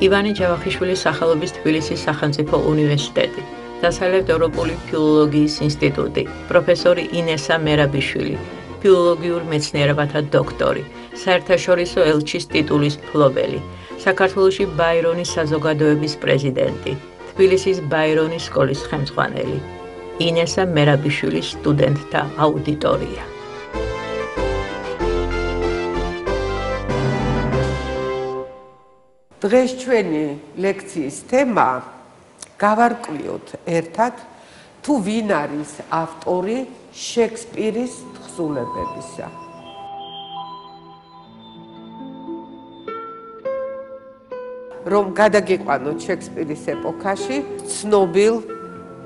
ივანე ჯავახიშვილის სახელობის თბილისის სახელმწიფო უნივერსიტეტი, დასავლეთ ევროპული ფილოლოგიის ინსტიტუტი, პროფესორი ინესა მერაბიშვილი, ფილოლოგიურ მეცნიერებათა დოქტორი, საერთაშორისო ელჩის ტიტულის მფლობელი, საქართველოში ბაირონის საზოგადოების პრეზიდენტი, თბილისის ბაირონის სკოლის ხელმძღვანელი, ინესა მერაბიშვილის სტუდენტთა აუდიტორია. დღეს ჩვენი ლექციის თემა გავარკვიოთ ერთად თუ ვინ არის ავტორი შექსპირის თხზულებებისა. რომ გადაგიყვანოთ შექსპირის ეპოქაში ცნობილ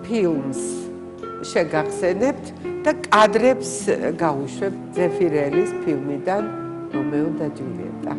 ფილმს შეგახსენებთ და კადრებს გავუშვებთ ზეფირელის ფილმიდან რომეო და ჯულიეტა.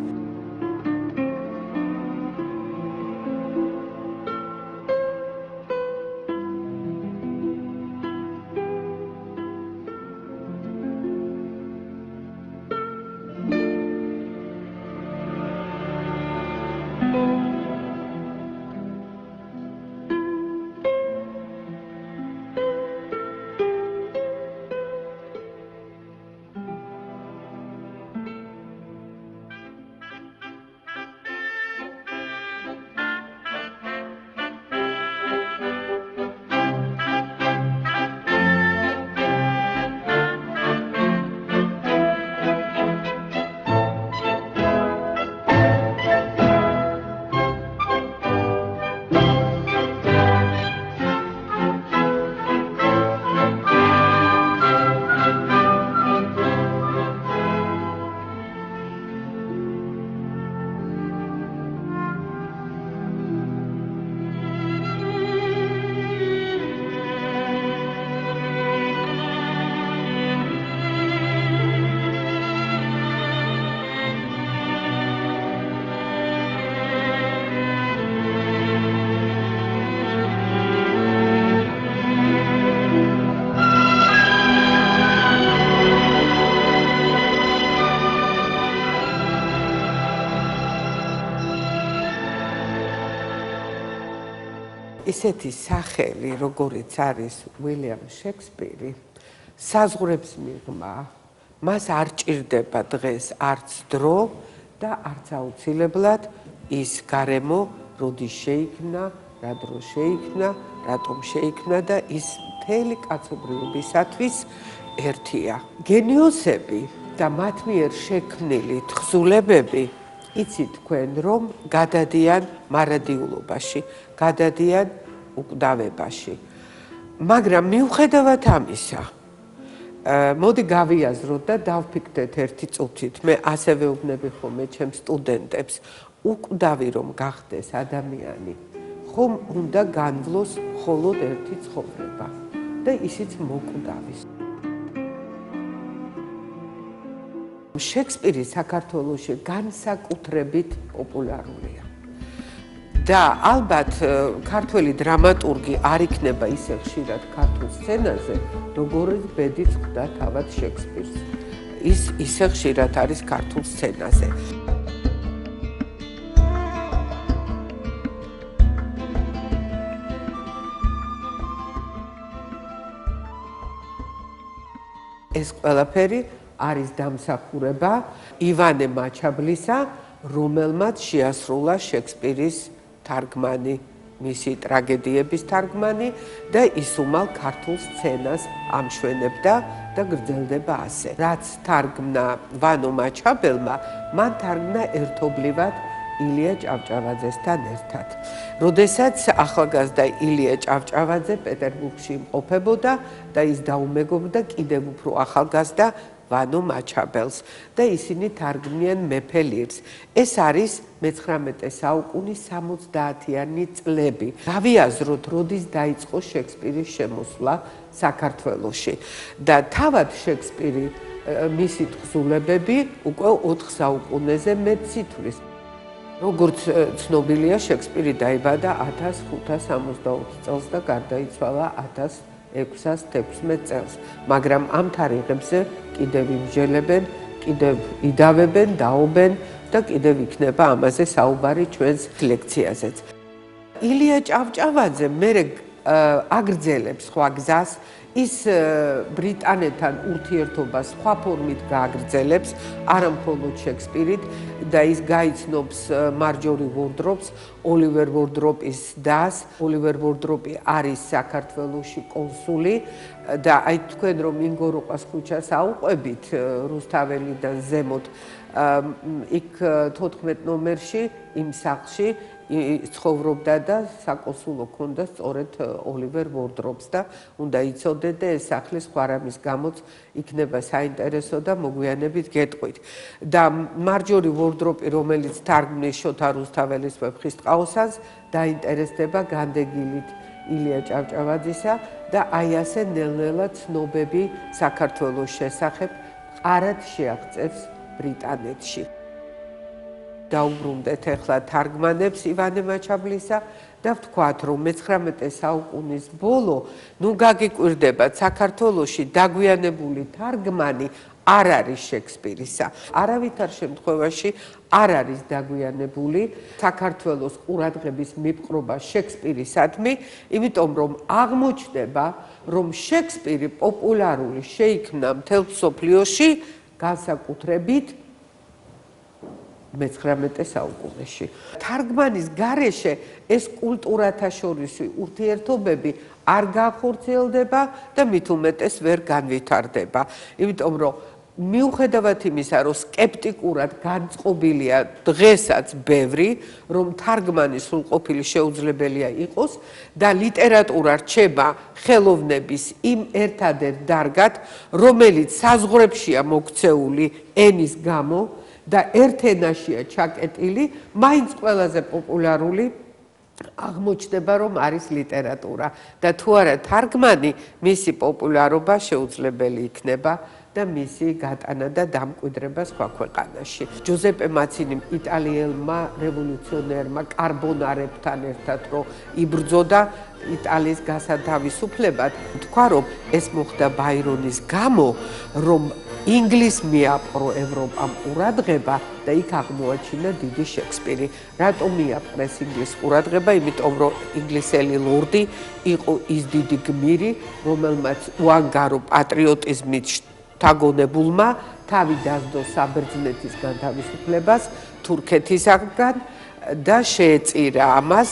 ისეთი სახელი, როგორიც არის უილიამ შექსპირი, საზღვრებს მიღმა, მას არ ჭირდება დღეს არც დრო და არც აუცილებლად ის გარემო, როდის შეიქმნა, რა დროს შეიქმნა, რატომ შეიქმნა და ის მთელი კაცობრიობისათვის ერთია. გენიოსები და მათ მიერ შექმნილი თხზულებები იცით თქვენ, რომ გადადიან მარადიულობაში, გადადიან უკვდავებაში. მაგრამ მიუხედავად ამისა, მოდი გავიაზროთ და დავფიქრდეთ ერთი წუთით. მე ასევე ვუბნები ხოლმე ჩემს სტუდენტებს, უკვდავი რომ გახდეს ადამიანი, ხომ უნდა განვლოს მხოლოდ ერთი ცხოვრება და ისიც მოკვდავის. შექსპირი საქართველოში განსაკუთრებით პოპულარულია. და ალბათ ქართველი დრამატურგი არ იქნება ისე ხშირად ქართულ სცენაზე, როგორც ბედიც ხვდა თავად შექსპირს. ის ისე ხშირად არის ქართულ სცენაზე. ეს ყველაფერი არის დამსახურება ივანე მაჩაბლისა, რომელმაც შეასრულა შექსპირის თარგმანი, მისი ტრაგედიების თარგმანი და ის უმალ ქართულ სცენას ამშვენებდა და გრძელდება ასე. რაც თარგმნა ვანო მაჩაბელმა, მან თარგმნა ერთობლივად ილია ჭავჭავაძესთან ერთად. როდესაც ახალგაზრდა ილია ჭავჭავაძე პეტერბურგში იმყოფებოდა და ის დაუმეგობრდა კიდევ უფრო ახალგაზრდა ვანო მაჩაბელს და ისინი თარგმნიან მეფე ლირს. ეს არის მე-19 საუკუნის 70-იანი წლები. გავიაზროთ, როდის დაიწყო შექსპირის შემოსვლა საქართველოში და თავად შექსპირი მისი თხზულებები უკვე 4 საუკუნეზე მეტ სითვლის. როგორც ცნობილია, შექსპირი დაიბადა 1564 წელს და გარდაიცვალა 1616 წელს, მაგრამ ამ თარიღებზე კიდევ იმსჯელებენ, კიდევ იდავებენ, დაობენ და კიდევ იქნება ამაზე საუბარი ჩვენს ლექციაზეც. ილია ჭავჭავაძე მერე აგრძელებს სხვა გზას, ის ბრიტანეთთან ურთიერთობას სხვა ფორმით გააგრძელებს, არა მხოლოდ შექსპირით და ის გაიცნობს მარჯორი ვორდროპს, ოლივერ ვორდროპის დას. ოლივერ ვორდროპი არის საქართველოში კონსული და აი თქვენ რომ ინგოროყას ქუჩას აუყვებით რუსთაველიდან ზემოთ, იქ 14 ნომერში იმ სახლში ცხოვრობდა და საკონსულო ჰქონდა სწორედ ოლივერ ვორდროპს და უნდა იცოდეთ და ეს სახლის ხვარამის გამოც იქნება საინტერესო და მოგვიანებით გეტყვით. და მარჯორი ვორდროპი, რომელიც თარგმნის შოთა რუსთაველის ვეფხისტყაოსანს, დაინტერესდება განდეგილით ილია ჭავჭავაძისა და აი ასე ნელ-ნელა ცნობები საქართველოს შესახებ ყარად შეაღწევს ბრიტანეთში. დაუბრუნდეთ ახლა თარგმანებს ივანე მაჩაბლისა და ვთქვათ, რომ მე-19 საუკუნის ბოლო, ნუ გაგიკვირდებათ, საქართველოში დაგვიანებული თარგმანი არ არის შექსპირისა. არავითარ შემთხვევაში არ არის დაგვიანებული საქართველოს ყურადღების მიპყრობა შექსპირისადმი, იმიტომ რომ აღმოჩნდება, რომ შექსპირი პოპულარული შეიქმნა მთელ მსოფლიოში, განსაკუთრებით მე-19 საუკუნეში. თარგმანის გარეშე ეს კულტურათა შორისი ურთიერთობები არ განხორციელდება და მით უმეტეს ვერ განვითარდება. იმიტომ რომ მიუხედავად იმისა, რომ სკეპტიკურად განწყობილია დღესაც ბევრი, რომ თარგმანი სრულყოფილი შეუძლებელია იყოს და ლიტერატურა რჩება ხელოვნების იმ ერთადერთ დარგად, რომელიც საზღვრებშია მოქცეული ენის გამო და ერთ ენაშია ჩაკეტილი, მაინც ყველაზე პოპულარული აღმოჩნდება, რომ არის ლიტერატურა და თუ არა თარგმანი, მისი პოპულარობა შეუძლებელი იქნება და მისი გატანა და დამკვიდრება სხვა ქვეყანაში. ჯოზეპე მაცინიმ იტალიელმა რევოლუციონერმა კარბონარებთან ერთად რომ იბრძოდა იტალიის გასათავისუფლებად, თქვა რომ ეს მოხდა ბაირონის გამო, რომ ინგლისს მიაპყრო ევროპამ ყურადღება და იქ აღმოაჩინა დიდი შექსპირი. რატომ მიაპყრეს ინგლისს ყურადღება? იმიტომ რომ ინგლისელი ლორდი იყო ის დიდი გმირი, რომელმაც უანგარო პატრიოტიზმით შთაგონებულმა თავი დასდო საბერძნეთის განთავისუფლებას თურქეთისაგან და შეეწირა ამას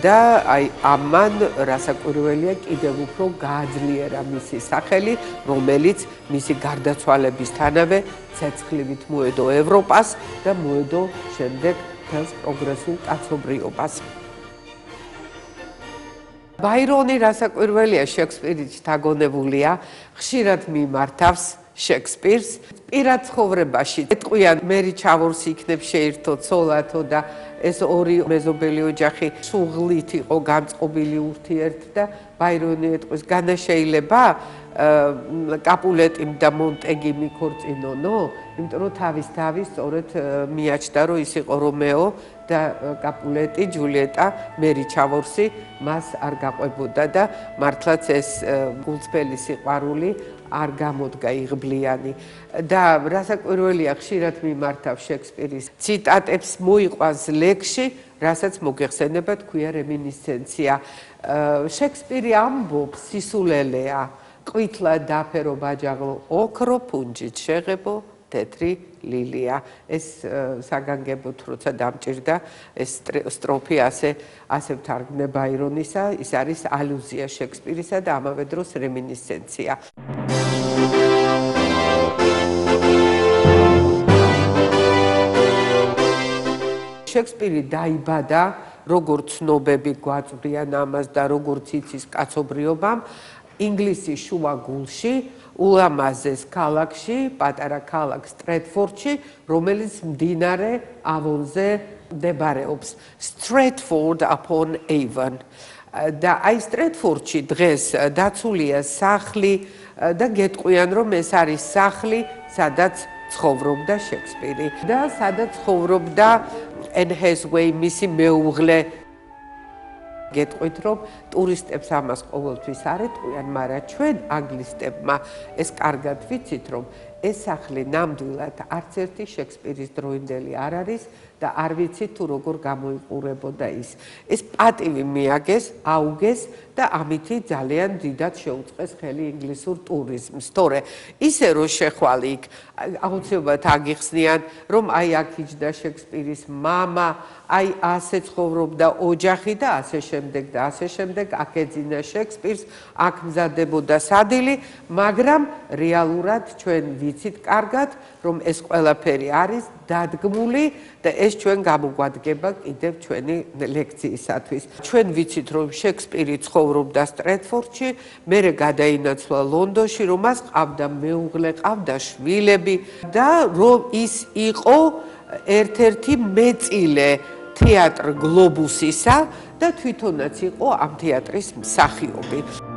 და აი ამან რასაკვირველია კიდევ უფრო გააძლიერა მისი სახელი, რომელიც მისი გარდაცვალებისთანავე ცეცხლივით მოედო ევროპას და მოედო შემდეგ მთელს პროგრესულ კაცობრიობას. ბაირონი რასაკვირველია შექსპირით შთაგონებულია, ხშირად მიმართავს შექსპირს. პირად ცხოვრებაში ეტყვიან მერი ჩავორს იქნებ შეირთო ცოლათო და ეს ორი მეზობელი ოჯახი სუღლით იყო განწყობილი ურთიერთ და ბაირონი ეტყვის განა შეიძლება კაპულეტიმ და მონტეგი მიქორწინონო, იმიტომ რომ თავის სწორედ მიაჩნდა რომ ის იყო რომეო და კაპულეტი ჯულიეტა მერი ჩავორსი მას არ გაყვებოდა და მართლაც ეს გულწრფელი სიყვარული არ გამოდგა იღბლიანი და რასაკვირველია ხშირად მიმართავს შექსპირის ციტატებს მოიყვანს ლექსში, რასაც მოგეხსენება თქვია რემინისცენცია. შექსპირი ამბობს სისულელეა, ყვითლა დაფერო ბაჯაღო ოქრო ფუნჯით შეღებო თეთრი ლილია. ეს საგანგებოდ როცა დამჭირდა ეს სტროფი ასე ვთარგმნე ბაირონისა, ის არის ალუზია შექსპირისა და ამავე დროს რემინისცენცია. შექსპირი დაიბადა, როგორც ცნობები გვაწვდიან ამას და როგორც იცის კაცობრიობამ, ინგლისის შუა გულში, ულამაზეს ქალაქში, პატარა ქალაქ სტრეტფორდში, რომელიც მდინარე ავონზე მდებარეობს. Stratford upon Avon. და აი სტრეტფორდში დღეს დაცულია სახლი და გეტყვიან, რომ ეს არის სახლი, სადაც ცხოვრობდა შექსპირი და სადაც ცხოვრობდა Anne Hathaway, მისი მეუღლე. გეტყვით, რომ ტურისტებს ამას ყოველთვის არ ეტყვიან, მაგრამ ჩვენ ანგლისტებმა ეს კარგად ვიცით, რომ ეს სახლი ნამდვილად არც ერთი შექსპირის დროინდელი არ არის და არ ვიცი თუ როგორ გამოიყურებოდა ის. ეს პატივი მიაგეს, აუგეს და ამითი ძალიან დიდად შეუწყეს ხელი ინგლისურ ტურიზმს. თორე ისე რომ შეხვალე იქ, აუცილებლად აგიხსნიან, რომ აი აქ იჯდა შექსპირის მამა, აი ასე ცხოვრობდა ოჯახი და ასე შემდეგ და ასე შემდეგ, აქ ეძინა შექსპირს, აქ მზადებოდა სადილი, მაგრამ რეალურად ჩვენ ვიცით კარგად, რომ ეს ყველაფერი არის დადგმული და ეს ჩვენ გამოგვადგება კიდევ ჩვენი ლექციისათვის. ჩვენ ვიცით, რომ შექსპირი ცხოვრობდა სტრეტფორდში, მერე გადაინაცვლა ლონდონში, რომ მას ყავდა მეუღლე, ყავდა შვილები და რომ ის იყო ერთ-ერთი მეწილე თეატრ გლობუსისა და თვითონაც იყო ამ თეატრის მსახიობი.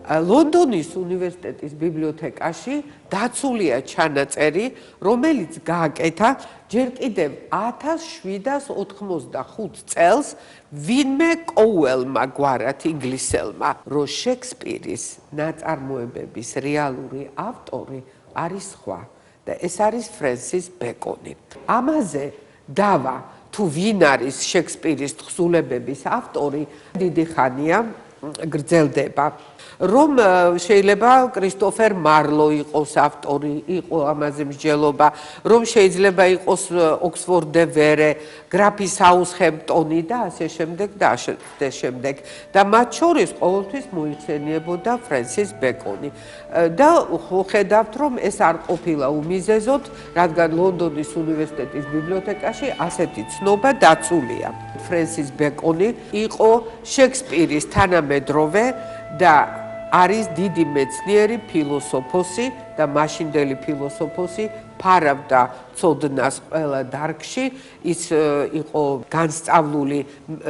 ლონდონის უნივერსიტეტის ბიბლიოთეკაში დაცულია ჩანაწერი, რომელიც გააკეთა ჯერ კიდევ 1785 წელს ვინმე კოუელმა გვარად ინგლისელმა, რომ შექსპირის ნაწარმოებების რეალური ავტორი არის სხვა და ეს არის ფრენსის ბეკონი. ამაზე დავა თუ ვინ არის შექსპირის თხზულებების ავტორი, დიდი ხანია გრძელდება. რომ შეიძლება კრისტოფერ მარლო იყოს ავტორი, იყო ამაზე მსჯელობა, რომ შეიძლება იყოს ოქსფორდ დე ვერე, გრაფი საუთჰემპტონი და ასე შემდეგ და ასე შემდეგ. და მათ შორის ყოველთვის მოიხსენიებოდა ფრენსის ბეკონი. და ხედავთ, რომ ეს არ ყოფილა უმიზეზოდ, რადგან ლონდონის უნივერსიტეტის ბიბლიოთეკაში ასეთი ცნობა დაცულია. ფრენსის ბეკონი იყო შექსპირის თანამედროვე და არის დიდი მეცნიერი ფილოსოფოსი და მაშინდელი ფილოსოფოსი, ფარავდა ცოდნას ყველა დარგში, ის იყო განსწავლული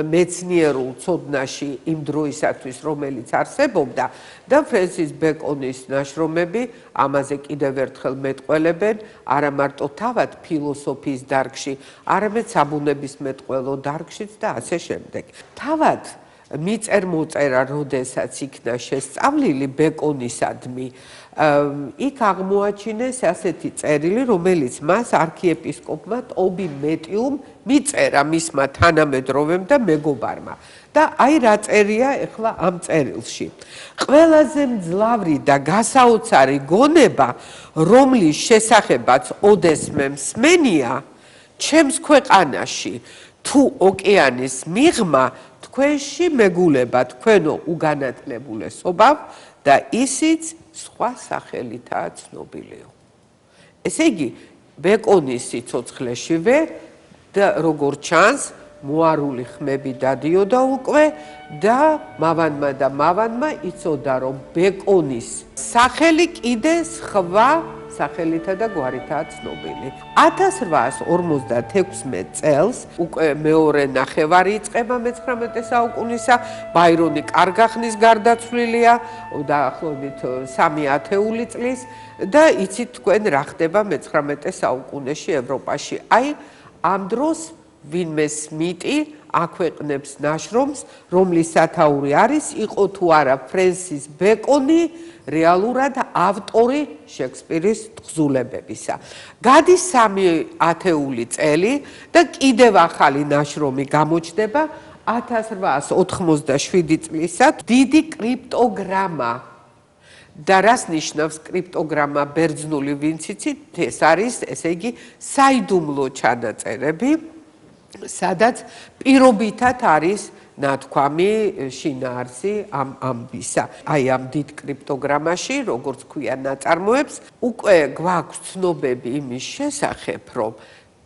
მეცნიერულ ცოდნაში იმ დროისათვის, რომელიც არსებობდა და ფრენსის ბეკონის ნაშრომები ამაზე კიდევ ერთხელ მეტყველებენ, არა მარტო თავად ფილოსოფიის დარგში, არამედ საბუნებისმეტყველო დარგშიც და ასე შემდეგ. თავად მიწერ-მოწერა, როდესაც იქნა შესწავლილი ბეკონისადმი, იქ აღმოაჩინეს ასეთი წერილი, რომელიც მას არქიეპისკოპმა ტობი მეტიუმ მიწერა მისმა თანამედროვემ და მეგობარმა. და აი რა წერია ეხლა ამ წერილში. ყველაზე მძლავრი და გასაოცარი გონება, რომლის შესახებაც ოდესმე მსმენია, ჩემს ქვეყანაში თუ ოკეანის მიღმა თქვენში მეგულება თქვენო უგანათლებულესობავ და ისიც სხვა სახელითაა ცნობილიო. ესე იგი, ბეკონის სიცოცხლეშივე და როგორ ჩანს, მოარული ხმები დადიოდა უკვე და მავანმა იცოდა, რომ ბეკონის სახელი კიდე სხვა სახელითა და გვარითაა ცნობილი. 1856 წელს, უკვე მეორე ნახევარი იწყება მე-19 საუკუნისა, ბაირონი კარგახნის გარდაცვლილია, დაახლოებით 3 ათეული წლის და იცით თქვენ რა ხდება მე-19 საუკუნეში ევროპაში. აი, ამ დროს ვინმე სმიტი აქვეყნებს ნაშრომს, რომლის სათაური არის, იყო თუ არა ფრენსის ბეკონი რეალურად ავტორი შექსპირის თხზულებებისა. გადის 3 ათეული წელი და კიდევ ახალი ნაშრომი გამოჩნდება 1887 წლისად, დიდი კრიპტოგრამა. და რას ნიშნავს კრიპტოგრამა ბერძნული, ვინც იცით, ეს არის, ესე იგი, საიდუმლო ჩანაწერები, სადაც პირობითად არის ნათქვამი შინაარსი ამ ამბისა. აი ამ დიდ კრიპტოგრამაში, როგორც ქვია ნაწარმოებს, უკვე გვაქვს ცნობები იმის შესახებ, რომ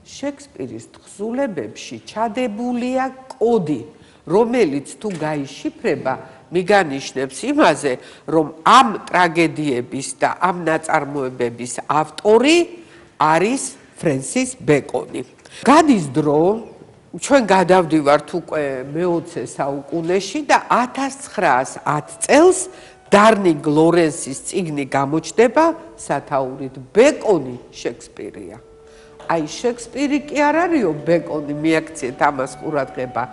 შექსპირის თხზულებებში ჩადებულია კოდი, რომელიც თუ გაიშიფრება, მიგანიშნებს იმაზე, რომ ამ ტრაგედიების და ამ ნაწარმოებების ავტორი არის ფრენსის ბეკონი. გადის დრო, ჩვენ გადავდივართ უკვე მე-20 საუკუნეში და 1910 წელს დარნიგ ლორენსის წიგნი გამოჩნდება სათაურით ბეკონი შექსპირია. აი შექსპირი კი არ არისო ბეკონი, მიაქციეთ ამას ყურადღება.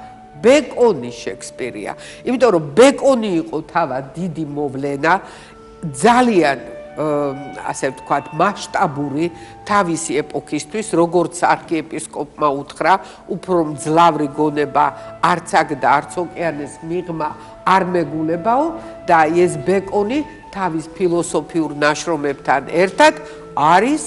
ბეკონი შექსპირია. იმიტომ რომ ბეკონი იყო თავად დიდი მოვლენა, ძალიან ასე ვთქვათ, მასშტაბური თავისი ეპოქისთვის, როგორც არქიეპისკოპმა უთხრა, უფრო მძლავრი გონება არც აქ და არც ოკეანეს მიღმა არ მეგულებაო და ეს ბეკონი თავის ფილოსოფიურ ნაშრომებთან ერთად არის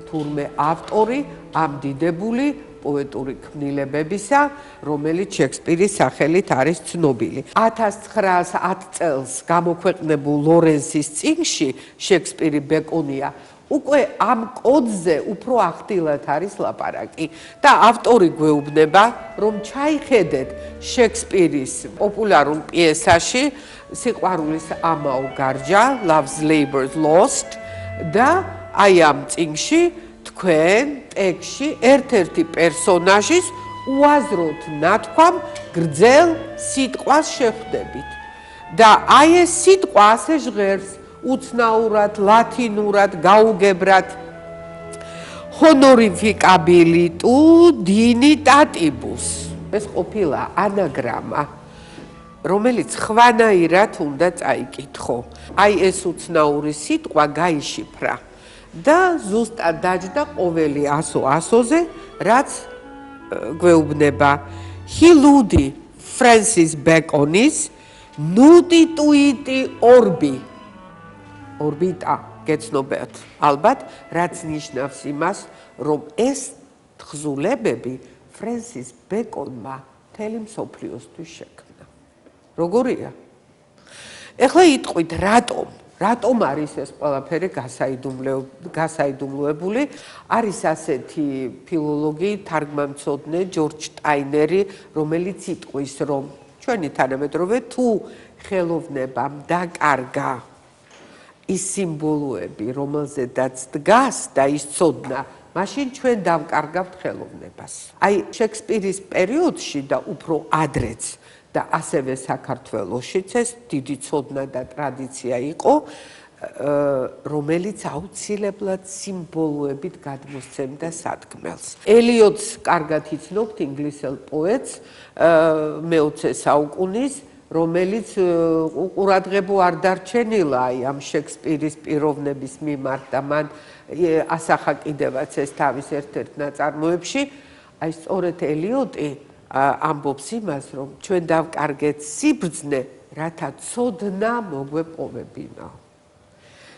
თურმე ავტორი ამ დიდებული პოეტური ქმნილებებისა, რომელიც შექსპირის სახელით არის ცნობილი. 1910 წელს გამოქვეყნებულ ლორენსის წიგნში შექსპირი ბეკონია უკვე ამ კოდზე უფრო ახდილად არის ლაპარაკი და ავტორი გვეუბნება, რომ ჩაიხედეთ შექსპირის პოპულარულ პიესაში სიყვარულის ამაო გარჯა, Love's Labour's Lost და აი ამ წიგნში თქვენ ტექსტში ერთ-ერთი პერსონაჟის უაზროდ ნათქვამ გრძელ სიტყვას შეხვდებით. და აი ეს სიტყვა ასე ჟღერს უცნაურად, ლათინურად, გაუგებრად honorificabilitu dignitatis. ეს ყოფილა ანაგრამა, რომელიც ხვანაირად უნდა წაიკითხო. აი ეს უცნაური სიტყვა გაიშიფრა. და ზუსტად დაჯდა ყოველი 100-ზე, რაც გვეუბნება ჰილუდი ფრენსის ბეკონის ნუდიტუიტი ორბი. ორბიტა გეცნობათ ალბათ, რაც ნიშნავს იმას, რომ ეს თხზულებები ფრენსის ბეკონმა მთელი მსოფლიოსთვის შექმნა. როგორია? ეხლა იტყვით რატომ არის ეს ყველაფერი გასაიდუმლოებული? არის ასეთი ფილოლოგი, თარგმანმცოდნე ჯორჯ ტაინერი, რომელიც იტყვის, რომ ჩვენი თანამედროვე თუ ხელოვნებამ დაკარგა ის სიმბოლოები, რომელზედაც დგას და ის ცოდნა, მაშინ ჩვენ დავკარგავთ ხელოვნებას. აი შექსპირის პერიოდში და უფრო ადრეც და ასევე საქართველოშიც ეს დიდი ცოდნა და ტრადიცია იყო, რომელიც აუცილებლად სიმბოლოებით გადმოსცემდა სადგმელს. ელიოტს კარგად იცნობთ, ინგლისელ პოეტს, მე-20 საუკუნის, რომელიც ყურადღება არ დარჩენილა აი ამ შექსპირის პიროვნების მიმართ და მან ასახა კიდევაც ეს თავის ერთ-ერთ ნაწარმოებში. აი სწორედ ელიოტი ამბობს იმას, რომ ჩვენ დავკარგეთ სიბრძნე, რათა ცოდნა მოგვეპოვებინა.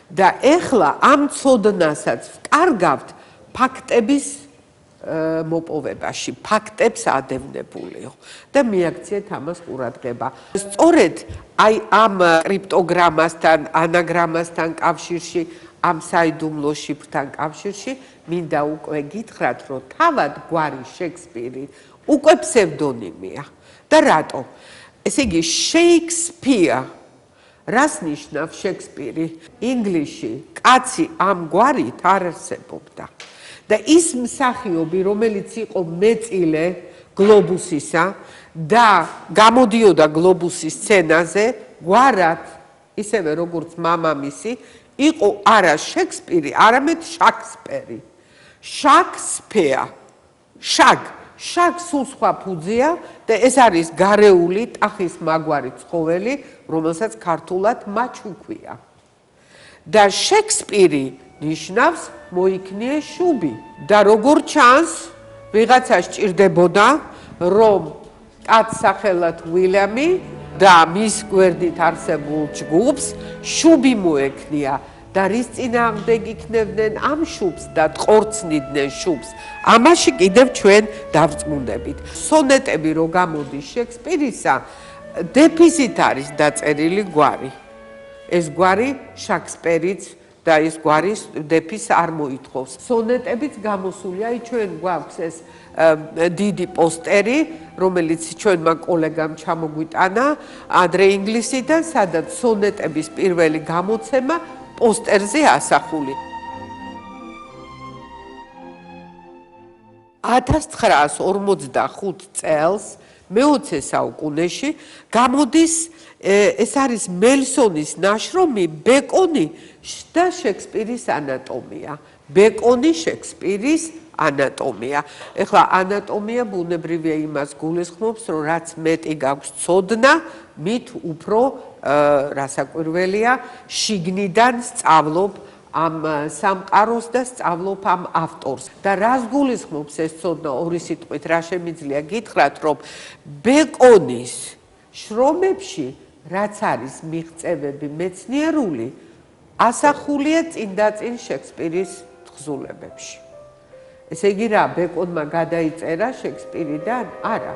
და ეხლა ამ ცოდნასაც ვკარგავთ ფაქტების მოპოვებაში, ფაქტებს ადევნებულიო და მიაქციეთ ამას ყურადღება. სწორედ აი ამ კრიპტოგრამასთან, ანაგრამასთან კავშირში, ამ საიდუმლო შიფრთან კავშირში, მინდა უკვე გითხრათ, რომ თავად გვარი შექსპირი უკვე ფსევდონიმია. და რატო? ესე იგი, შეიქსპია, რას ნიშნავს შექსპირი? ინგლისში კაცი ამ გვარით არ არსებობდა. და ის მსახიობი, რომელიც იყო მეწილე გლობუსისა და გამოდიოდა გლობუსის სცენაზე, გვარად, ისევე როგორც მამამისი, იყო არა შექსპირი, არამედ შაქსპერი. შაქსპია, შაგ სულ სხვა ფუძია და ეს არის გარეული ტახის მაგვარი ცხოველი, რომელსაც ქართულად მაჩვი ქვია. და შექსპირი ნიშნავს მოიქნიე შუბი. და როგორ ჩანს, ვიღაცა სჭირდებოდა, რომ კაცს სახელად ვილიამი და მის გვერდით არსებულ ჯგუფს შუბი მოექნია. და რის წინააღმდეგ იქნებდნენ ამ შუბს და ტყორცნიდნენ შუბს. ამაში კიდევ ჩვენ დავწმუნდებით. სონეტები რო გამოდის შექსპირისა, დეფიციტ არის დაწერილი გვარი. ეს გვარი შაქსპერიც და ის გვარის დეფის არ მოითხოვს. სონეტებიც გამოსულია, ჩვენ გვაქვს ეს დიდი პოსტერი, რომელიც ჩვენმა კოლეგამ ჩამოგვიტანა ადრე ინგლისიდან, სადაც სონეტების პირველი გამოცემა პოსტერზე ასახული. 1945 წელს მე-20 საუკუნეში გამოდის ეს არის მელსონის ნაშრომი ბეკონი და შექსპირის ანატომია. ბეკონი შექსპირის ანატომია. ეხლა ანატომია ბუნებრივია იმას გულისხმობს, რომ რაც მეტი გაქვს ცოდნა, მით უფრო რასაკვირველია, შიგნიდან სწავლობ ამ სამყაროს და სწავლობ ამ ავტორს. და რას გულისხმობს ეს ცოდნა ორი სიტყვით, რა შემიძლია გითხრათ, რომ ბეკონის შრომებში, რაც არის მიღწევები მეცნიერული, ასახულია წინდაწინ შექსპირის თხზულებებში. ესე იგი რა, ბეკონმა გადაიწერა შექსპირიდან? არა.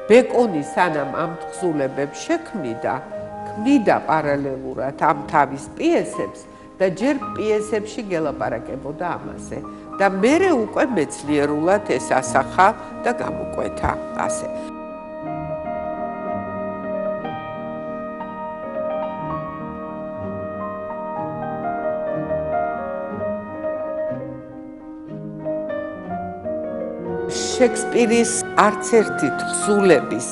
ბეკონი სანამ ამ თხზულებებს შექმნიდა, ქმნიდა პარალელურად ამ თავის პიესებს და ჯერ პიესებში გელაპარაკებოდა ამაზე. და მერე უკვე მეცნიერულად ეს ასახა და გამოკვეთა ასე. შექსპირის არც ერთი თხზულების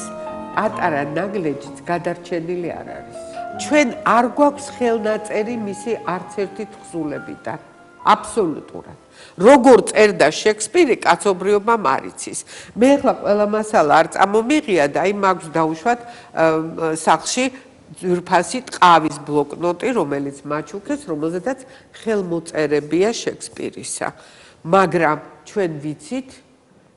პატარა ნაგლეჯიც გადარჩენილი არ არის. ჩვენ არ გვაქვს ხელნაწერი მისი არც ერთი თხზულებიდან. აბსოლუტურად. როგორ წერდა შექსპირი, კაცობრიობამ არ იცის. მე ახლა ყველა მასალა არ წამომიღია და იმ მაქვს დავუშვათ სახლში ძვირფასი ტყავის ბლოკნოტი, რომელიც მაჩუქეს, რომელზედაც ხელმოწერებია შექსპირისა. მაგრამ ჩვენ ვიცით,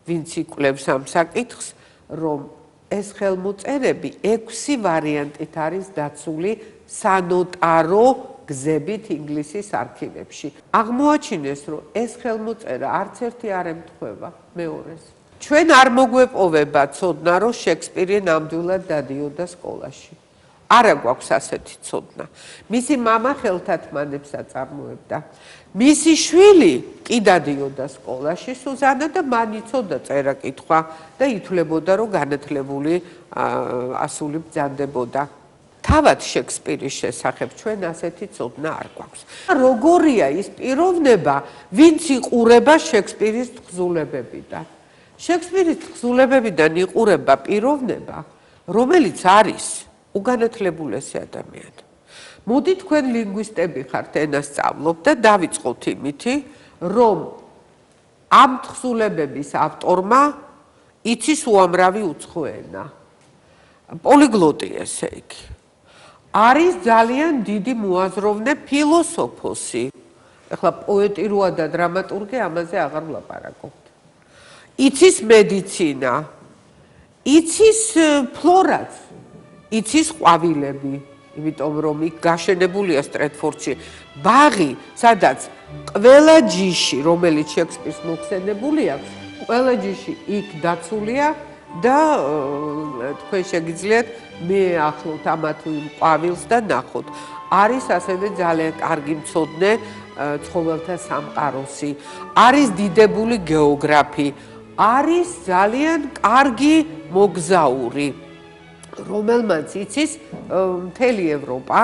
ვინც იკვლევს ამ საკითხს, რომ ეს ხელმოწერები 6 ვარიანტით არის დაცული სანოტარო გზებით ინგლისის არქივებში. აღმოაჩინეს, რომ ეს ხელმოწერა არც ერთი არ ემთხვევა მეორეს. ჩვენ არ მოგვეპოვება ცოდნა, რომ შექსპირი ნამდვილად დადიოდა სკოლაში. არა გვაქვს ასეთი ცოდნა. მისი მამა ხელთათმანებს აწარმოებდა. მისი შვილი კი დადიოდა სკოლაში, სუზანა, და მან იცოდა წერა-კითხვა და ითვლებოდა, რომ განათლებული ასული ბრძანდებოდა. თავად შექსპირის შესახებ ჩვენ ასეთი ცოდნა არ გვაქვს. როგორია ის პიროვნება, ვინც იყურება შექსპირის თხზულებებიდან? შექსპირის თხზულებებიდან იყურება პიროვნება, რომელიც არის უგანათლებულესი ადამიანი. მოდი თქვენ ლინგვისტები ხართ, ენას სწავლობთ და დავიწყოთ იმითი, რომ ამ თხზულებების ავტორმა იცის უამრავი უცხო ენა. პოლიგლოტი ესე იგი. არის ძალიან დიდი მოაზროვნე ფილოსოფოსი. ეხლა პოეტი როა და დრამატურგი ამაზე აღარ ვლაპარაკობთ. იცის მედიცინა, იცის ფლორაც, იცის ყვავილები, იმიტომ რომ იქ გაშენებულია სტრეტფორდში ბაღი, სადაც ყველა ჯიში, რომელიც შექსპირს მოხსენებული აქვს, ყველა ჯიში იქ დაცულია და თქვენ შეგიძლიათ მეახლოთ ამა თუ იმ ყვავილს და ნახოთ. არის ასევე ძალიან კარგი მცოდნე ცხოველთა სამყაროსი, არის დიდებული გეოგრაფი, არის ძალიან კარგი მოგზაური, რომელმაც იცის მთელი ევროპა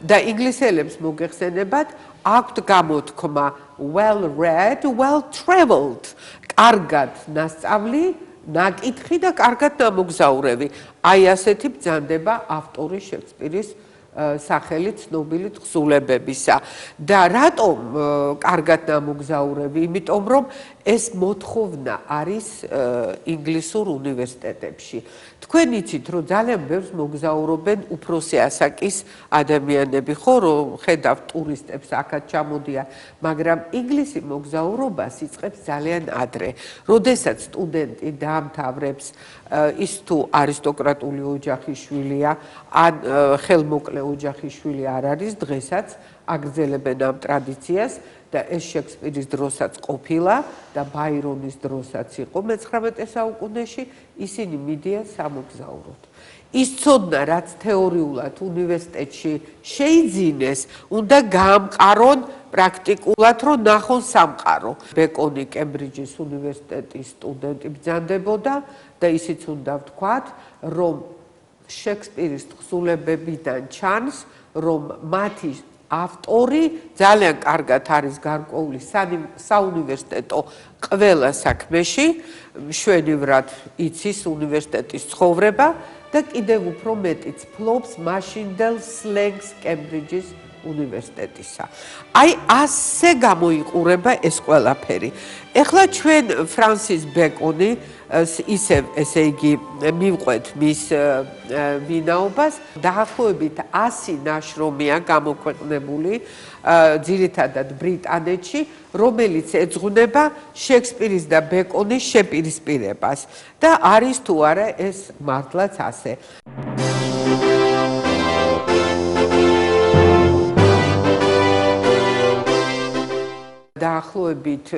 და ინგლისელებს მოგეხსენებათ, აქვთ გამოთქმა well read, well traveled, კარგად ნასწავლი, ნაკითხი და კარგად დამოგზაურები. აი ასეთი ბრძანდება ავტორის შექსპირის სახელით ცნობილი თხზულებებისა. და რატომ კარგად დამოგზაურები? იმიტომ რომ ეს მოთხოვნა არის ინგლისურ უნივერსიტეტებში. თქვენ იცით, რომ ძალიან ბევრს მოგზაურობენ უფროსი ასაკის ადამიანები, ხო, რომ ხედავთ ტურისტებს აქაც ჩამოდიან, მაგრამ ინგლისი მოგზაურობას იწყებს ძალიან ადრე. როდესაც სტუდენტი დაამთავრებს, ის თუ არისტოკრატული ოჯახის შვილია, ან ხელმოკლე ოჯახის შვილი არ არის, დღესაც აგრძელებენ ამ ტრადიციას და ეს შექსპირის დროსაც ყოფილა და ბაირონის დროსაც იყო მე-19 საუკუნეში, ისინი მიდიან სამოგზაუროდ. ის ცოდნა, რაც თეორიულად უნივერსიტეტში შეიძინეს, უნდა გაამყარონ პრაქტიკულად რომ ნახონ სამყარო. ბეკონი კემბრიჯის უნივერსიტეტის სტუდენტი ბრძანდებოდა და ისიც უნდა ვთქვათ, რომ შექსპირის თხზულებებიდან ჩანს, რომ მათი ავტორი ძალიან კარგად არის გარკვეული საუნივერსიტეტო ყველა საქმეში, მშვენივრად იცის უნივერსიტეტის ცხოვრება და კიდევ უფრო მეტიც ფლობს მაშინდელ სლენგს კემბრიჯის უნივერსიტეტისა. აი ასე გამოიყურება ეს ყველაფერი. ეხლა ჩვენ ფრანსის ბეკონი ისევ ესე იგი მივყვეთ მის ვინაობას, დაახლოებით 100 ნაშრომია გამოქვეყნებული ძირითადად ბრიტანეთში, რომელიც ეძღვნება შექსპირის და ბეკონის შეპირისპირებას და არის თუ არა ეს მართლაც ასე. დაახლოებით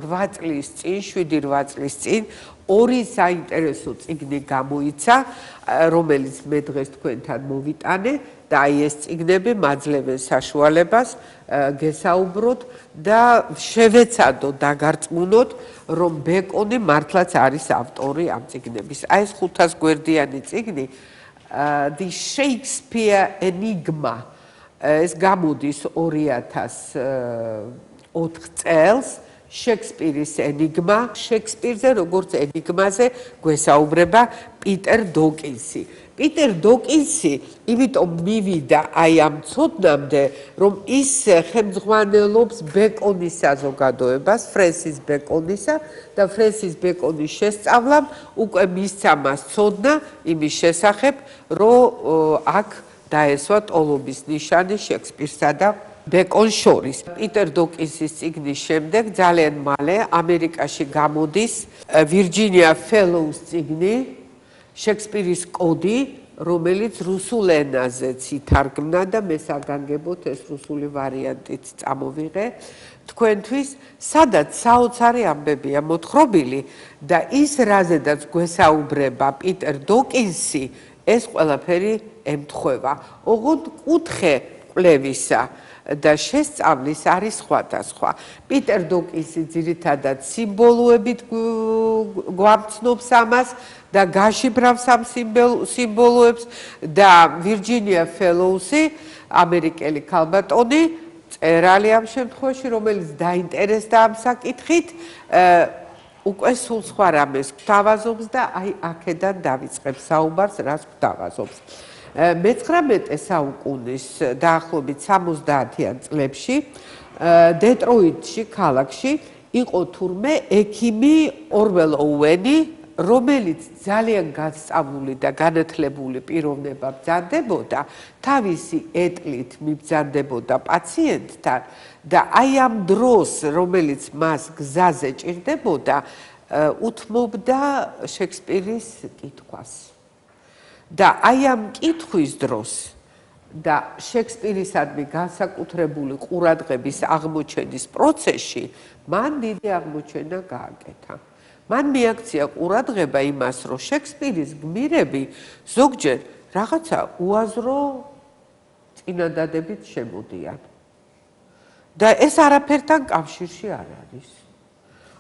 8 წლის წინ, 7-8 წლის წინ ორი საინტერესო წიგნი გამოიცა, რომელიც მე დღეს თქვენთან მოვიტანე და აი ეს წიგნები მაძლევენ საშუალებას გესაუბროთ და შევეცადოთ დაგარწმუნოთ, რომ ბეკონი მართლაც არის ავტორი ამ წიგნების. აი ეს 500 გვერდიანი წიგნი The Shakespeare Enigma ეს გამოდის 2004 წელს შექსპირის ენიგმა, შექსპირზე როგორც ენიგმაზე გვესაუბრება პიტერ დოკინსი. პიტერ დოკინსი იმიტომ მივიდა აი ამ ცოდნამდე, რომ ის ხელმძღვანელობს ბეკონის საზოგადოებას, ფრენსის ბეკონისა და ფრენსის ბეკონის შესწავლამ უკვე მისცა მას ცოდნა იმის შესახებ, რომ აქ დაესვა ტოლობის ნიშანი შექსპირსა და ბეკონს შორის. პიტერ დოკინსის წიგნის შემდეგ ძალიან მალე ამერიკაში გამოდის ვირჯინია ფელოუს წიგნი შექსპირის კოდი, რომელიც რუსულ ენაზეც ითარგმნა და მე საგანგებოდ ეს რუსული ვარიანტიც წამოვიღე თქვენთვის, სადაც საოცარი ამბებია მოთხრობილი და ის რაზედაც გვესაუბრება პიტერ დოკინსი, ეს ყველაფერი ემთხვევა. ოღონდ კუთხე კვლევისა და შესწავლის არის სხვადასხვა. პიტერ დოკინსი ძირითადად სიმბოლოებით გვამცნობს ამას და გაშიფრავს ამ სიმბოლოებს და ვირჯინია ფელოუსი, ამერიკელი ქალბატონი, მწერალი ამ შემთხვევაში, რომელიც დაინტერესდა ამ საკითხით, უკვე სულ სხვა რამეს გვთავაზობს და აი აქედან დავიწყებ საუბარს, რას გვთავაზობს. მე-19 საუკუნის დაახლოებით 70-იან წლებში დეტროიტში, ქალაქში იყო თურმე ექიმი ორველ ოუენი, რომელიც ძალიან გასწავლული და განათლებული პიროვნება ბრძანდებოდა, თავისი ეტლით მიბრძანდებოდა პაციენტთან და აი ამ დროს, რომელიც მას გზაზე ჭირდებოდა, უთმობდა შექსპირის კითხვას. და აი ამ კითხვის დროს და შექსპირისადმი განსაკუთრებული ყურადღების აღმოჩენის პროცესში მან დიდი აღმოჩენა გააკეთა. მან მიაქცია ყურადღება იმას, რომ შექსპირის გმირები ზოგჯერ რაღაცა უაზრო წინადადებით შემოდიან. და ეს არაფერთან კავშირში არ არის.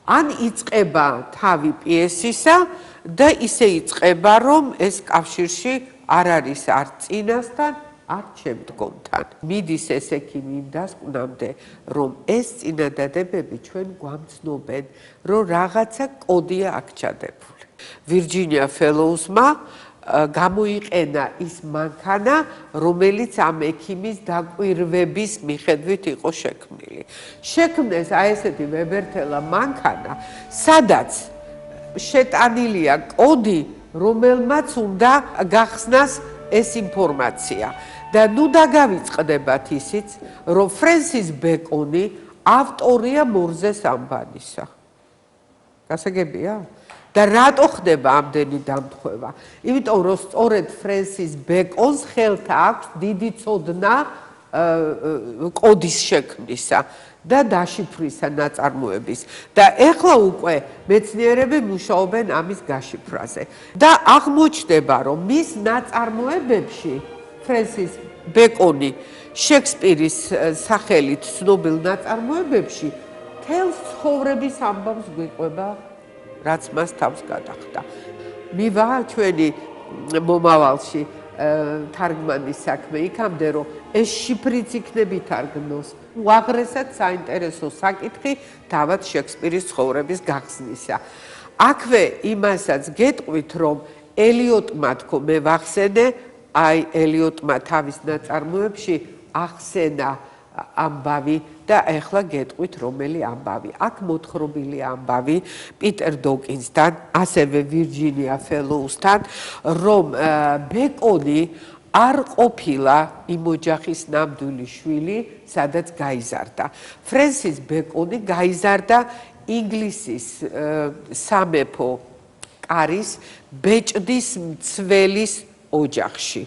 ან იწყება თავი პიესისა და ისე იწყება, რომ ეს კავშირში არ არის არ წინასთან, არ შემდგომთან. მიდის ეს ექიმი იმ დასკვნამდე, რომ ეს წინადადებები ჩვენ გვამცნობენ, რომ რაღაცა კოდია აქ ჩადებული. ვირჯინია ფელოუსმა გამოიყენა ის მანქანა, რომელიც ამ ექიმის დაკვირვების მიხედვით იყო შექმნილი. შექმნეს აი ესეთი ვებერთელა მანქანა, სადაც შეტანილია კოდი, რომელმაც უნდა გახსნას ეს ინფორმაცია. და ნუ დაგავიწყდებათ ისიც, რომ ფრენსის ბეკონი ავტორია მორზეს ამბანისა. გასაგებია? და რატო ხდება ამდენი დამთხვევა? იმიტომ რომ სწორედ ფრენსის ბეკონს ხელთა აქვს დიდი ცოდნა კოდის შექმნისა და დაშიფვრისა ნაწარმოების. და ეხლა უკვე მეცნიერები მუშაობენ ამის გაშიფრაზე. და აღმოჩნდება, რომ მის ნაწარმოებებში ფრენსის ბეკონი შექსპირის სახელით ცნობილ ნაწარმოებებში თელს ცხოვრების ამბავს გვიყვება, რაც მას თავს გადახდა. მივა ჩვენი მომავალში თარგმანის საქმე იქამდე, რომ ეს შიფრიც იქნებ ითარგმნოს. უაღრესად საინტერესო საკითხი თავად შექსპირის ცხოვრების გახსნისა. აქვე იმასაც გეტყვით, რომ ელიოტმა თქო მე ვახსენე, აი ელიოტმა თავის ნაწარმოებში ახსენა ამბავი და ახლა გეტყვით რომელი ამბავი. აქ მოთხრობილი ამბავი პიტერ დოკინსთან, ასევე ვირჯინია ფელოუსთან, რომ ბეკონი არ ყოფილა იმ ოჯახის ნამდვილი შვილი, სადაც გაიზარდა. ფრენსის ბეკონი გაიზარდა ინგლისის სამეფო კარის ბეჭდის მცველის ოჯახში.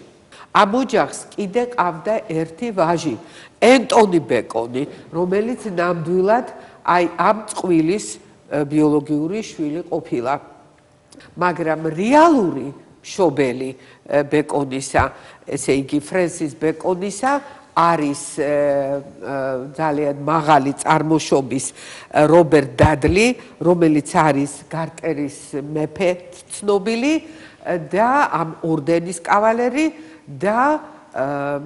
ამ ოჯახს კიდე ყავდა ერთი ვაჟი, ენტონი ბეკონი, რომელიც ნამდვილად აი ამ წყვილის ბიოლოგიური შვილი ყოფილა. მაგრამ რეალური მშობელი ბეკონისა, ესე იგი ფრენსის ბეკონისა, არის ძალიან მაღალი წარმოშობის რობერტ დადლი, რომელიც არის გარტერის მეფე ცნობილი და ამ ორდენის კავალერი და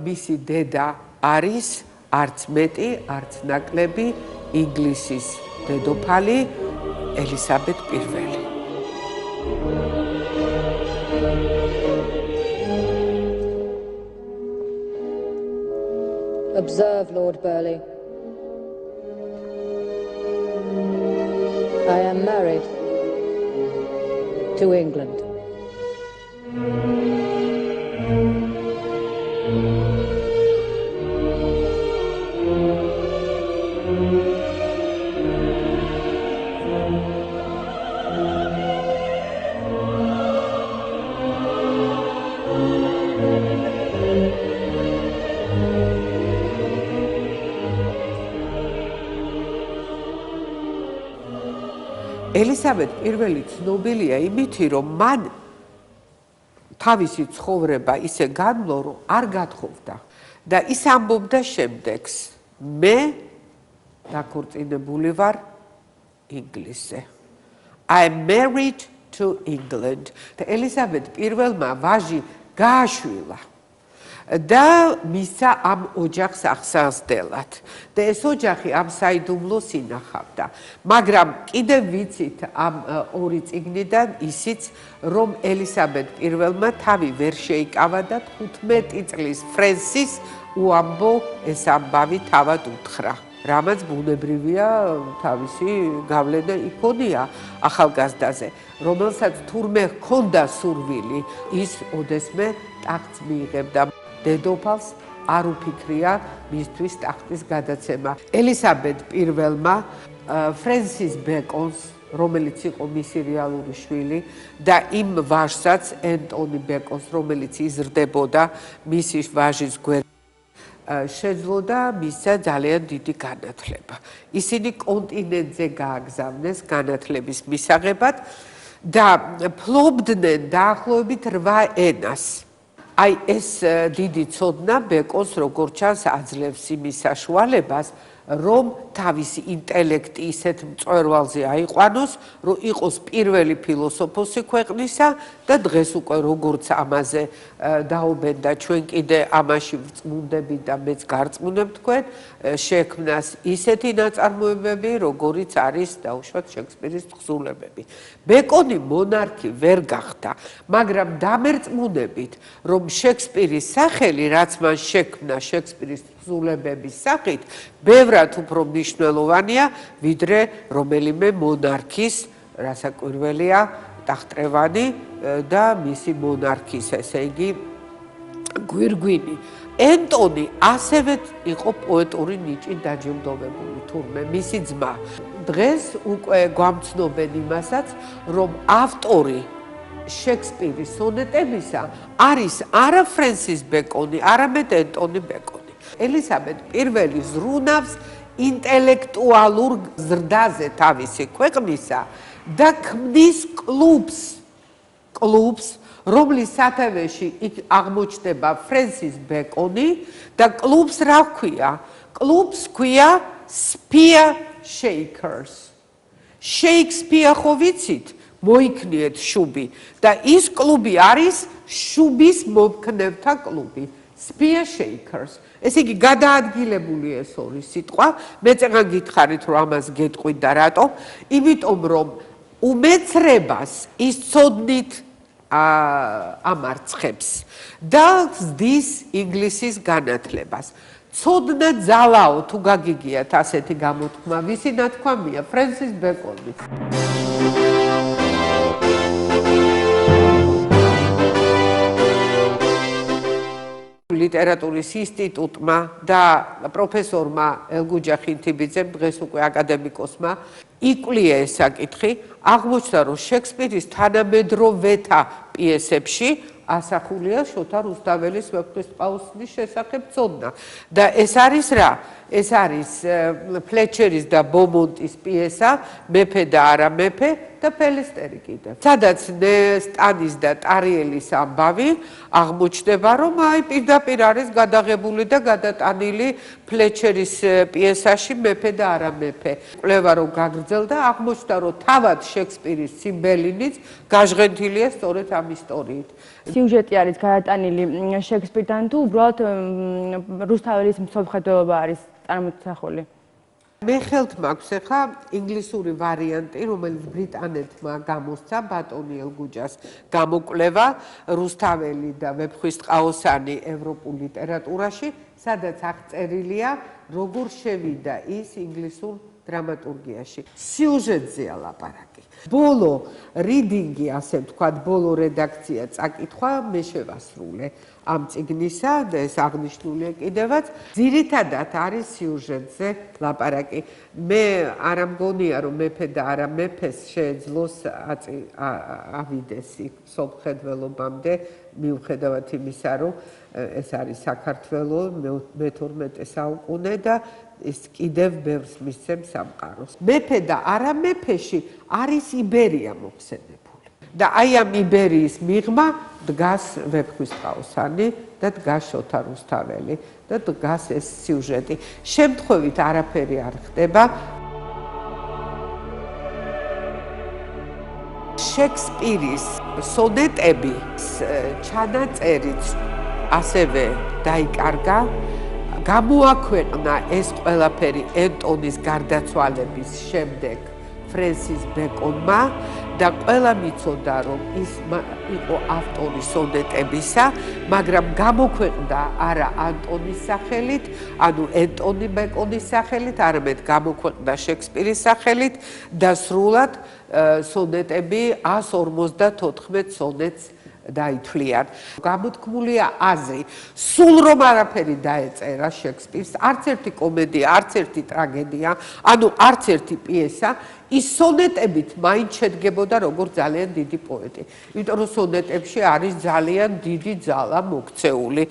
მისი დედა არის არც მეტი, არც ნაკლები ინგლისის დედოფალი ელისაბედ პირველი. Observe, Lord Burleigh. I am married to England. ელისაბედ პირველი ცნობილია იმითი, რომ მან თავისი ცხოვრება ისე განვლო, რომ არ გათხოვდა და ის ამბობდა შემდეგს, მე დაქორწინებული ვარ ინგლისზე. I am married to England. და ელისაბედ პირველმა ვაჟი გააშვილა და მისცა ამ ოჯახს აღსაზრდელად. და ეს ოჯახი ამ საიდუმლოს ინახავდა. მაგრამ კიდევ ვიცით ამ ორი წიგნიდან ისიც, რომ ელისაბედ პირველმა თავი ვერ შეიკავა და 15 წლის ფრენსის უამბო ეს ამბავი თავად უთხრა. რამაც ბუნებრივია თავისი გავლენა იქონია ახალგაზრდაზე, რომელსაც თურმე ჰქონდა სურვილი, ის ოდესმე ტახტს მიიღებდა. დედოფალს არ უფიქრია მისთვის ტახტის გადაცემა. ელისაბედ პირველმა ფრენსის ბეკონს, რომელიც იყო მისი რეალური შვილი და იმ ვაჟსაც, ენტონი ბეკონს, რომელიც იზრდებოდა მისი ვაჟის გვერდით, შეძლო და მისცა ძალიან დიდი განათლება. ისინი კონტინენტზე გააგზავნეს განათლების მისაღებად და ფლობდნენ დაახლოებით 8 ენას. აი ეს დიდი ცოდნა ბეკონს როგორც ჩანს აძლევს იმის საშუალებას, რომ თავისი ინტელექტი ისეთ მწვერვალზე აიყვანოს, რომ იყოს პირველი ფილოსოფოსი ქვეყნისა და დღეს უკვე როგორც ამაზე დაობენ და ჩვენ კიდე ამაში ვწმუნდები და მეც გარწმუნებ თქვენ, შექმნას ისეთი ნაწარმოებები, როგორიც არის დაუშვათ შექსპირის თხზულებები. ბეკონი მონარქი ვერ გახდა, მაგრამ დამერწმუნებით, რომ შექსპირის სახელი, რაც მან შექმნა შექსპირის თხზულებების სახით, ბევრად უფრო მნიშვნელოვანია, ვიდრე რომელიმე მონარქის, რასაკვირველია, ტახტრევანი და მისი მონარქის, ესე იგი, გვირგვინი. ენტონი ასევე იყო პოეტური ნიჭით დაჯილდოვებული თურმე, მისი ძმა. დღეს უკვე გვამცნობენ იმასაც, რომ ავტორი შექსპირის სონეტებისა არის არა ფრენსის ბეკონი, არამედ ენტონი ბეკონი. ელისაბედ პირველი ზრუნავს ინტელექტუალურ ზრდაზე თავისი ქვეყნისა და ქმნის კლუბს, რომლის სათავეში იქ აღმოჩნდება ფრენსის ბეკონი და კლუბს რა ჰქვია? კლუბს ჰქვია Spear Shakers. Shakespeare ხო ვიცით? მოიქნიეთ შუბი და ის კლუბი არის შუბის მომქნევთა კლუბი. Spear Shakers. ესე იგი გადაადგილებული ეს ორი სიტყვა, მე წეგან გითხარით რომ ამას გეტყვით და რატომ? იმიტომ რომ უმეცრებას ის ცოდნით ამარცხებს და ზდის ინგლისის განათლებას. ცოდნა ძალაო თუ გაგიგიათ ასეთი გამოთქმა, ვისი ნათქვამია? ფრენსის ბეკონი. ლიტერატურის ინსტიტუტმა და პროფესორმა ელგუჯა ხინთიბიძემ, დღეს უკვე აკადემიკოსმა, იკვლია ეს საკითხი, აღმოჩნდა, რომ შექსპირის თანამედროვეთა პიესებში ასახულია შოთა რუსთაველის ვეფხისტყაოსნის შესახებ ცოდნა. და ეს არის რა? ეს არის ფლეჩერის და ბომონტის პიესა, მეფე და არა მეფე და ფელისტერი კიდევ. სადაც სტანის და ტარიელის ამბავი აღმოჩნდება, რომ აი პირდაპირ არის გადაღებული და გადატანილი ფლეჩერის პიესაში მეფე და არა მეფე. კვლევა რომ გაგრძელდა, აღმოჩნდა, რომ თავად შექსპირის ციმბელინიც გაჟღენთილია სწორედ ამ ისტორიით. სიუჟეტი არის გადატანილი შექსპირთან თუ უბრალოდ რუსთაველის მსოფლმხედველობა არის წარმოსახული? მე ხელთ მაქვს ახლა ინგლისური ვარიანტი, რომელიც ბრიტანეთმა გამოსცა ბატონი ელგუჯას გამოკვლევა რუსთაველი და ვეფხისტყაოსანი ევროპულ ლიტერატურაში, სადაც აღწერილია, როგორ შევიდა ის ინგლისურ დრამატურგიაში. სიუჟეტზეა ლაპარაკი. ბოლო რიდინგი, ასე ვთქვათ, ბოლო რედაქცია წაკითხვა მე შევასრულე ამ წიგნისა და ეს აღნიშნულია კიდევაც. ძირითადად არის სიუჟეტზე ლაპარაკი. მე არ მგონია, რომ მეფე და არა მეფეს შეეძლოს ავიდეს სოფხედველობამდე, მიუხედავად იმისა, რომ ეს არის საქართველო მე-12 საუკუნე და ის კიდევ ბევრს მისცემს სამყაროს. მეფე და არა მეფეში არის იბერია მოხსენებული. და აი ამ იბერიის მიღმა დგას ვეფხისტყაოსანი და დგას შოთა რუსთაველი და დგას ეს სიუჟეტი. შემთხვევით არაფერი არ ხდება. შექსპირის სონეტები ჩანაწერიც ასევე დაიკარგა. გამოაქვეყნა ეს ყველაფერი ენტონის გარდაცვალების შემდეგ ფრენსის ბეკონმა და ყველა მიცოდა, რომ ის იყო ავტორი სონეტებისა, მაგრამ გამოქვეყნდა არა ანტონის სახელით, ანუ ენტონი ბეკონის სახელით, არამედ გამოქვეყნდა შექსპირის სახელით და სრულად სონეტები 154 სონეტს დაითვლიან. გამოთქმულია აზრი, სულ რომ არაფერი დაეწერა შექსპირს, არც ერთი კომედია, არც ერთი ტრაგედია, ანუ არც ერთი პიესა, ის სონეტებით მაინც შედგებოდა როგორც ძალიან დიდი პოეტი. იმიტომ რომ სონეტებში არის ძალიან დიდი ძალა მოქცეული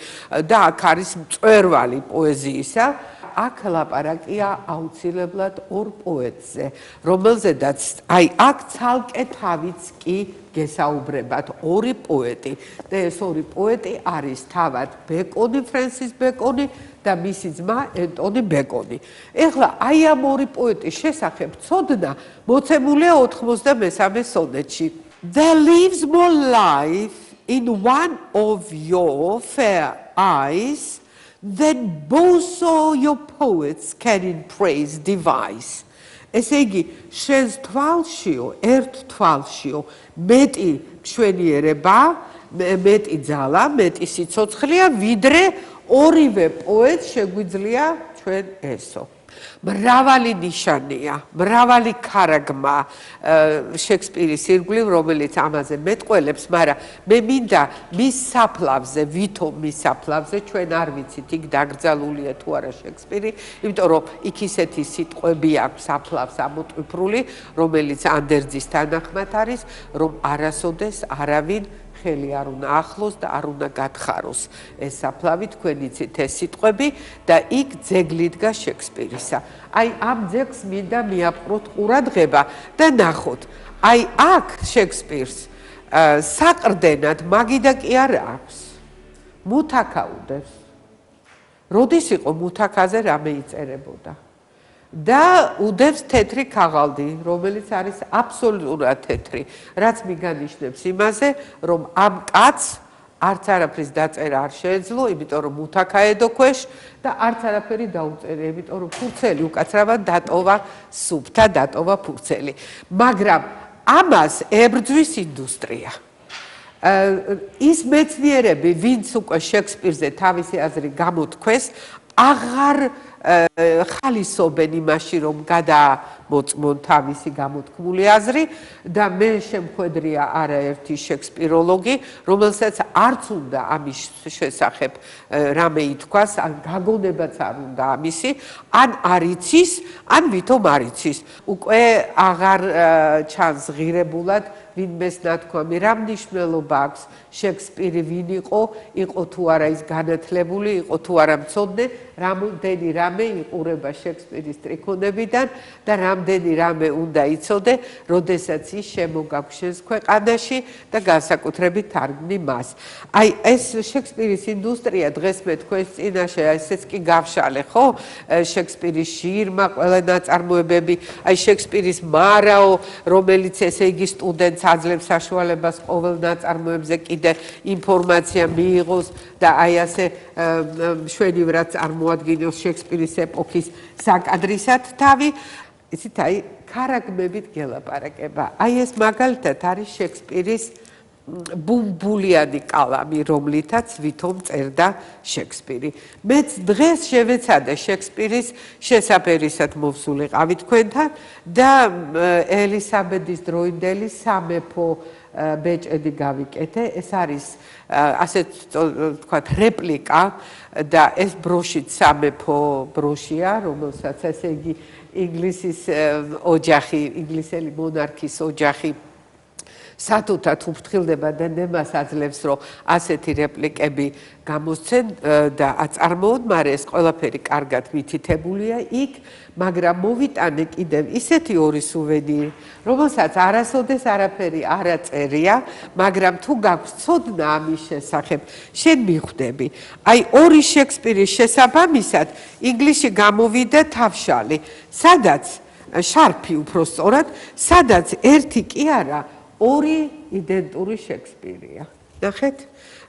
და აქ არის მწვერვალი პოეზიისა. აქ ლაპარაკია აუცილებლად ორ პოეტზე, რომელზედაც აი აქ ცალკე თავიც კი გესაუბრებათ ორი პოეტი და ეს ორი პოეტი არის თავად ბეკონი, ფრენსის ბეკონი და მისი ძმა ენტონი ბეკონი. ეხლა აი ამ ორი პოეტის შესახებ ცოდნა მოცემულია 93 სონეტში. There lives more life in one of your fair eyes than both of your poets can in praise devise. ესე იგი, შენს თვალშიო, ერთ თვალშიო მეტი მშვენიერება, მეტი ძალა, მეტი სიცოცხლეა, ვიდრე ორივე პოეტს შეგვიძლია ჩვენ ესო. მრავალი ნიშანია, მრავალი ქარაგმა შექსპირის ირგვლივ, რომელიც ამაზე მეტყველებს, მაგრამ მე მინდა მის საფლავზე, ვითომ მის საფლავზე, ჩვენ არ ვიცით, იქ დაკრძალულია თუ არა შექსპირი, იმიტომ რომ იქ ისეთი სიტყვები აქვს საფლავს ამოტვიფრული, რომელიც ანდერძის თანახმად არის, რომ არასოდეს არავინ ხელი არ უნდა ახლოს და არ უნდა გათხაროს ეს საფლავი, თქვენ იცით ეს სიტყვები და იქ ძეგლი დგას შექსპირისა. აი ამ ძეგლს მინდა მიაპყროთ ყურადღება და ნახოთ. აი აქ შექსპირს საყრდენად მაგიდა კი არ აქვს. მუთაკა უდევს. როდის იყო მუთაკაზე რამე იწერებოდა. და უდევს თეთრი ქაღალდი, რომელიც არის აბსოლუტურად თეთრი, რაც მიგანიშნებს იმაზე, რომ ამ კაცს არც არაფრის დაწერა არ შეეძლო, იმიტომ რომ მუთაკა ედოქვეშ და არც არაფერი დაუწერია, იმიტომ რომ ფურცელი უკაცრავად დატოვა სუფთა, დატოვა ფურცელი. მაგრამ ამას ებრძვის ინდუსტრია. ის მეცნიერები, ვინც უკვე შექსპირზე თავისი აზრი გამოთქვეს, აღარ ხალისობენ იმაში, რომ გადამოწმონ თავისი გამოთქმული აზრი და მე შემხვედრია არაერთი შექსპიროლოგი, რომელსაც არც უნდა ამის შესახებ რამე ითქვას, ან გაგონებაც არ უნდა ამისი, ან არ იცის, ან ვითომ არ იცის. უკვე აღარ ჩანს ღირებულად ვინმეს ნათქვამი, რა მნიშვნელობა აქვს შექსპირი ვინ იყო თუ არა ის განათლებული, იყო თუ არა მცოდნე, რამდენი რამე იყურება შექსპირის ტრიქონებიდან და რამდენი რამე უნდა იცოდე, როდესაც ის შემოგაგშენს ქვეყანაში და განსაკუთრებით თარგმნი მას. აი ეს შექსპირის ინდუსტრია დღეს მე თქვენს წინაშე ესეც კი გავშალე, ხო? შექსპირის შირმა ყველა ნაწარმოებები, აი შექსპირის მარაო, რომელიც ესე იგი სტუდენტს აძლევს საშუალებას ყოველ ნაწარმოებზე კიდე ინფორმაცია მიიღოს და აი ასე მშვენივრად წარმოადგინოს შექსპირის ეპოქის საკადრისად თავი. იცით, აი ქარაგმებით გელაპარაკება. აი ეს მაგალითად არის შექსპირის ბუმბულიანი კალამი, რომლითაც ვითომ წერდა შექსპირი. მეც დღეს შევეცადე შექსპირის შესაფერისად მოვსულიყავი თქვენთან და ელისაბედის დროინდელი სამეფო ბეჭედი გავიკეთე. ეს არის ასე ვთქვათ რეპლიკა და ეს ბროშიც სამეფო ბროშია, რომელსაც ესე იგი ინგლისის ოჯახი, ინგლისელი მონარქის ოჯახი სათუთად უფრთხილდება და ნემას აძლევს, რომ ასეთი რეპლიკები გამოსცენ და აწარმოონ, მაგრამ ეს ყველაფერი კარგად მითითებულია იქ, მაგრამ მოვიტანე კიდევ ისეთი ორი სუვენირი, რომელსაც არასოდეს არაფერი არ აწერია, მაგრამ თუ გაქვს ცოდნა ამის შესახებ, შენ მიხვდები. აი ორი შექსპირის შესაბამისად ინგლისში გამოვიდა თავშალი, სადაც შარფი უბრალოდ, სადაც ერთი კი არა, ორი იდენტური შექსპირია. ნახეთ?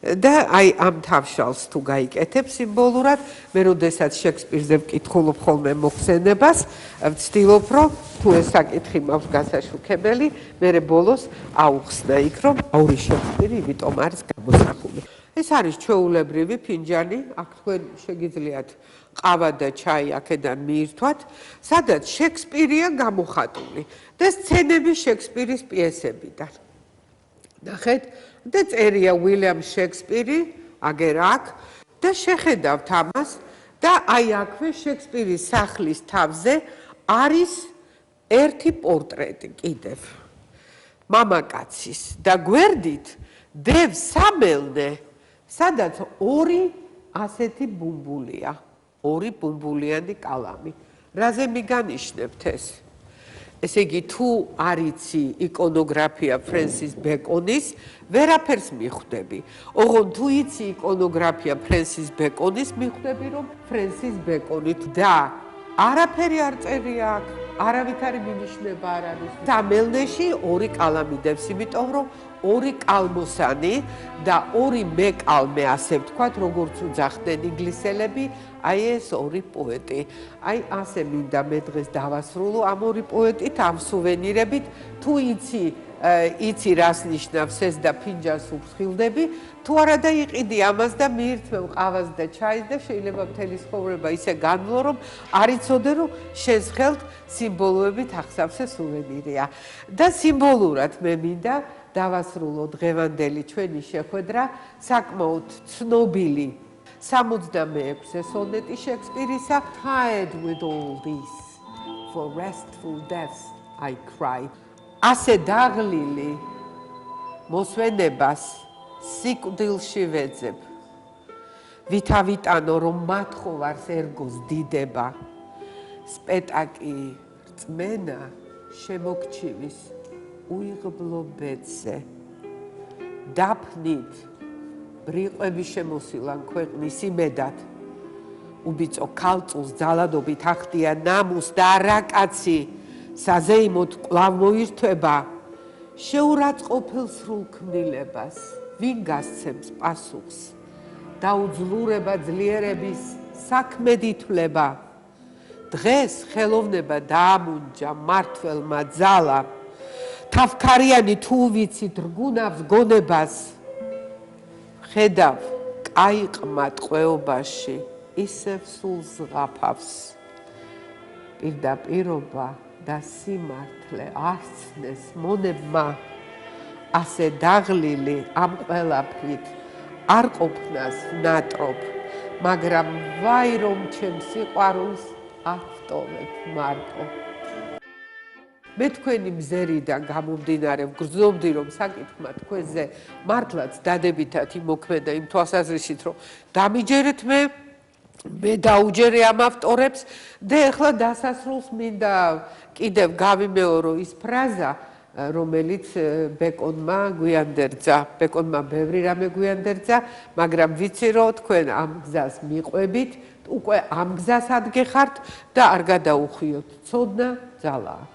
და აი ამ თავშალს თუ გაიკეთებ სიმბოლურად, მე როდესაც შექსპირზე ვკითხულობ ხოლმე მოხსენებას, ვცდილობ, რომ თუ ეს საკითხი მაქვს გასაშუქებელი, მე ბოლოს აუხსნა იქ, რომ ორი შექსპირი იმიტომ არის გამოსახული. ეს არის ჩვეულებრივი ფინჯანი, აქ თქვენ შეგიძლიათ ყავა და ჩაი აქედან მიირთვათ, სადაც შექსპირია გამოხატული და სცენები შექსპირის პიესებიდან. ნახეთ, და წერია უილიამ შექსპირი, აგერ აქ და შეხედავთ ამას და აი აქვე შექსპირის სახლის თავზე არის ერთი პორტრეტი კიდევ მამაკაცის და გვერდით დევ სამელნე, სადაც ორი ასეთი ბუმბულია, ორი ბუმბულიანი კალამი. რაზე მიგანიშნებთ ეს? ესე იგი, თუ არ იცი იკონოგრაფია ფრენსის ბეკონის, ვერაფერს მიხვდები. ოღონდ თუ იცი იკონოგრაფია ფრენსის ბეკონის, მიხვდები, რომ ფრენსის ბეკონით და არაფერი არ წერია აქ, არავითარი მინიშნება არ არის. სამელნეში ორი კალამი დევს, იმიტომ რომ ორი კალმოსანი და ორი მეკალმე, ასე ვთქვათ, როგორც უძახდნენ ინგლისელები, აი ეს ორი პოეტი. აი ასე მინდა მე დღეს დავასრულო ამ ორი პოეტით, ამ სუვენირებით, თუ იცი რას ნიშნავს ეს და ფინჯანს უფრთხილდები, თუ არა და იყიდი ამას და მიირთმევ ყავას და ჩაის და შეიძლება მთელი ცხოვრება ისე განვლო, რომ არ იცოდე, რომ შენს ხელთ სიმბოლოებით ახსავსე სუვენირია. და სიმბოლურად მე მინდა დავასრულო დღევანდელი ჩვენი შეხვედრა საკმაოდ ცნობილი 66-ე სონეტი შექსპირისა Tired with all this for restful death I cry. ასე დაღლილი მოსვენებას სიკვდილში ვეძებ. ვითავიტანო რომ მათხოვარს ერგოს დიდება. სპეტაკი რწმენა შემოგჩივის უიღბლო ბედზე. დაფნით ბრიყვები შემოსილან ქვეყნის იმედად უბიწო ქალწულს ძალადობით ახდია ნამუს და არაკაცი საზეიმოდ კვლავ მოირთვება შეურაცხყოფილ სრულქმნილებას ვინ გასცემს პასუხს დაუძლურება ძლიერების საქმედ ითვლება დღეს ხელოვნება დაამუნჯა მართველმა ძალამ თავქარიანი თუ ვიცით რგუნავს გონებას ხედავ კაიყმა ტყვეობაში ისევ სულ ზღაფავს პირდაპირობა და სიმართლე არცნეს მონებმა ასე დაღლილი ამ ყველაფრით არ ყოფნას ნატრობ მაგრამ ვაი რომ ჩემს სიყვარულს ავტოვებ მარტო მე თქვენი მზერიდან გამომდინარე ვგრძნობდი რომ საკითხმა თქვენზე მართლაც დადებითად იმოქმედა იმ თვალსაზრისით რომ დამიჯერეთ მე დაუჯერე ამ ავტორებს და ეხლა დასასრულს მინდა კიდევ გავიმეორო ის ფრაზა რომელიც ბეკონმა გვიანდერძა ბეკონმა ბევრი რამე გვიანდერძა მაგრამ ვიცი რომ თქვენ ამ გზას მიყვებით უკვე ამ გზას ადგეხართ და არ გადაუხვიოთ ცოდნა ძალაა